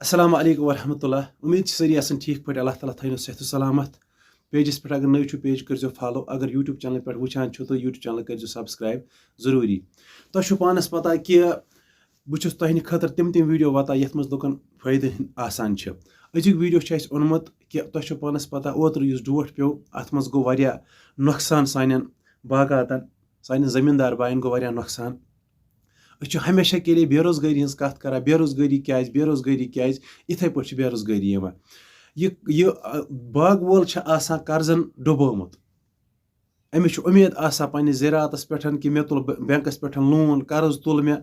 السلام علیکم ورحمۃ اللہ امید سٲری آسان ٹھیک پٲٹھۍ اللہ تعالیٰ تھٲینو صحت سلامت پیجس پٮ۪ٹھ اگر نٔو چھُ پیج کٔرزیو فالو اگر یوٗٹیوٗب چینل پٮ۪ٹھ وٕچھان چھُ تہٕ یوٗٹیوٗب چینل کٔرزیو سبسکرایب ضروٗری تۄہہِ چھُو پانس پتہ کہِ بہٕ چھُس تۄہہِ خٲطرٕ تِم ویٖڈیو واتان یتھ منٛز لُکن فٲیدٕ آسان چھِ أزیُک ویٖڈیو چھُ اَسہِ اوٚنمُت کہِ تۄہہِ چھُو پانس پتہ اوترٕ یُس ڈوٹھ پیوٚو اتھ منٛز گوٚو واریاہ نۄقصان سانٮ۪ن باغاتن سانٮ۪ن زٔمیٖندار باین گوٚو واریاہ نۄقصان أسۍ چھِ ہمیشہ کے لیے بے روزگٲری ہٕنٛز کتھ کران بے روزگٲری کیازِ یِتھٕے پٲٹھۍ چھِ بے روزگٲری یِوان یہِ باغہٕ وول چھُ آسان قرضن ڈُبومُت أمِس چھُ اُمید آسان پننِس زِراعتس پٮ۪ٹھ کہِ مےٚ تُل بینکس پٮ۪ٹھ لون قرض تُل مےٚ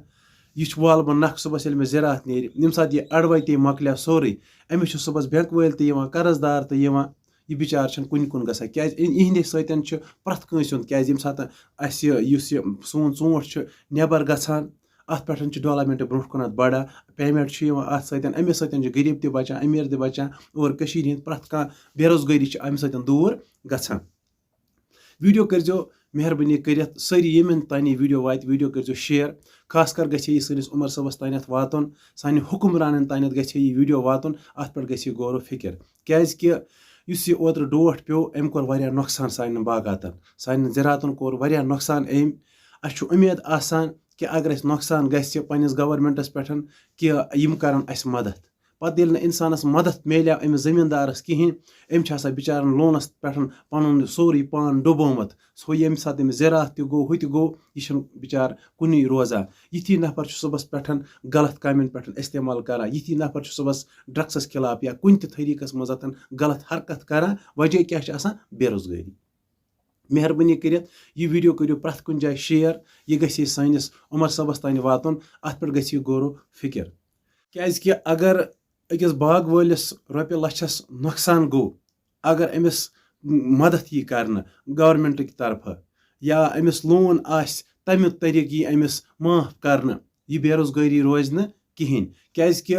یہِ چھُ والہٕ بہٕ نکھٕ صبحس ییٚلہِ مےٚ زِراعت نیرِ ییٚمہِ ساتہٕ یہِ اڑوَتے مۄکلیو سورُے أمِس چھُ صبحس بینک وٲلۍ تہِ یِوان قرض دار تہِ یِوان یہِ بِچار چھُنہٕ کُنہِ کُن گژھان کیازِ یِہنٛدِ سۭتۍ چھُ پرٛٮ۪تھ کٲنٛسہِ ہُنٛد کیازِ ییٚمہِ ساتہٕ اَسہِ یُس یہِ سون ژوٗنٛٹھ چھُ نٮ۪بر گژھان اتھ پٮ۪ٹھ چھُ ڈیولپمنٹ برونٛٹھ کُنتھ بڑان پیمنٹ چھُ یِوان اتھ سۭتۍ اَمہِ سۭتۍ چھُ غریٖب تہِ بچان أمیٖر تہِ بچان اور کٔشیٖرِ ہِنٛدۍ پرٛٮ۪تھ کانٛہہ بے روزگٲری چھِ اَمہِ سۭتۍ دوٗر گژھان ویٖڈیو کٔرزیو مہربٲنی کٔرِتھ سٲری ییٚمٮ۪ن تانۍ یہِ ویٖڈیو واتہِ ویٖڈیو کٔرزیو شِیر خاص کر گژھِ یہِ سٲنِس عمر صٲبس تانٮ۪تھ واتُن سانہِ حُکمرانن تانٮ۪تھ گژھِ یہِ ویٖڈیو واتُن اتھ پٮ۪ٹھ گژھِ یہِ غور و فِکر کیازِ کہِ یُس یہِ اوترٕ ڈوٹھ پیوٚو أمۍ کوٚر واریاہ نۄقصان سانٮ۪ن باغاتن سانٮ۪ن زِراعتن کوٚر واریاہ نۄقصان أمۍ اَسہِ چھُ اُمید آسان کہِ اگر اَسہِ نۄقصان گژھِ پنٛنِس گورمنٹس پٮ۪ٹھ کہِ یِم کرن اَسہِ مدد پتہٕ ییٚلہِ نہٕ اِنسانس مدد میلیو أمِس زٔمیٖندارس کِہیٖنۍ أمۍ چھُ آسان بِچارن لونس پٮ۪ٹھ پنُن سورُے پان ڈُبومُت سُہ ییٚمہِ ساتہٕ أمِس زِراعت تہِ گوٚو ہُہ تہِ گوٚو یہِ چھُنہٕ بِچار کُنی روزان یِتھی نفر چھُ صبحس پٮ۪ٹھ غلط کامٮ۪ن پٮ۪ٹھ استعمال کران یِتھی نفر چھُ صبحس ڈرگسس خِلاف یا کُنہِ تہِ طٔریٖقس منٛز غلط حرکت کران وجہ کیاہ چھُ آسان بے روزگٲری مہربٲنی کٔرِتھ یہِ ویٖڈیو کٔرِو پرٛٮ۪تھ کُنہِ جایہِ شِیر یہِ گژھِ ہے سٲنِس عمر صٲبس تانۍ واتُن اتھ پٮ۪ٹھ گژھِ یہِ غور و فِکر کیازِ کہِ اگر أکِس باغ وٲلِس رۄپیہِ لچھس نۄقصان گوٚو اگر أمِس مدد یی کرنہٕ گورمنٹٕکۍ طرفہٕ یا أمِس لون آسہِ تَمہِ طٔریٖقہٕ یی أمِس معاف کرنہٕ یہِ بے روزگٲری روزِ نہٕ کِہیٖنۍ کیازِ کہِ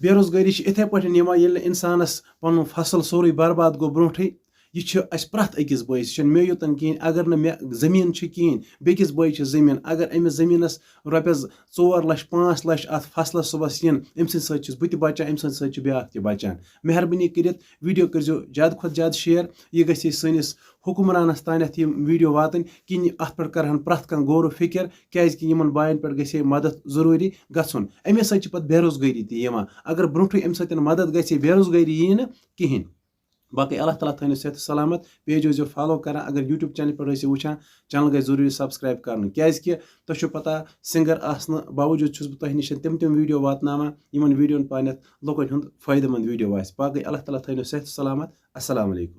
بے روزگٲری چھِ یِتھٕے پٲٹھۍ یِوان ییٚلہِ نہٕ اِنسانس پنُن فصل سورُے برباد گوٚو برونٛٹھٕے یہِ چھُ اَسہِ پرٛٮ۪تھ أکِس بٲیِس یہِ چھُنہٕ مےٚ یوتن کِہیٖنۍ اگر نہٕ مےٚ زٔمیٖن چھُ کِہیٖنۍ بیٚکِس بٲیِس چھِ زٔمیٖن اگر أمِس زٔمیٖنس رۄپیس 4 لچھ 5 لچھ اتھ فصلس صبحس یِن أمۍ سٕنٛدِ سۭتۍ چھُس بہٕ تہِ بچان أمۍ سٕنٛدِ سۭتۍ چھُ بیاکھ تہِ بچان مہربٲنی کٔرِتھ ویٖڈیو کٔرزیو زیادٕ کھۄتہٕ زیادٕ شِیر یہِ گژھِ ہے سٲنِس حُکمرانس تانٮ۪تھ یِم ویٖڈیو واتٕنۍ کِنہٕ اتھ پٮ۪ٹھ کرہن پرٛٮ۪تھ کانٛہہ غور و فِکر کیازِ کہِ یِمن باین پٮ۪ٹھ گژھِ ہے مدد ضروٗری گژھُن اَمے سۭتۍ چھِ پتہٕ بے روزگٲری تہِ یِوان اگر برونٛٹھٕے اَمہِ سۭتۍ مدد گژھِ ہے بے روزگٲری یی نہٕ کِہیٖنۍ باقٕے اللہ تعالیٰ تھٲینو صحت سلامت پیج ٲسۍزیو فالو کران اگر یوٗٹیوٗب چینل پٮ۪ٹھ ٲسِو وٕچھان چینل گژھِ ضروٗری سبسکرایب کرنہٕ کیازِ کہِ تۄہہِ چھُو پتہ سِنگر آسنہٕ باوجوٗد چھُس بہٕ تۄہہِ نِش تِم ویٖڈیو واتناوان یِمن ویٖڈیوَن تانٮ۪تھ لُکن ہُنٛد فٲیدٕ منٛد ویٖڈیو آسہِ باقٕے اللہ تعالیٰ تھٲینو صحت سلامت السلام علیکم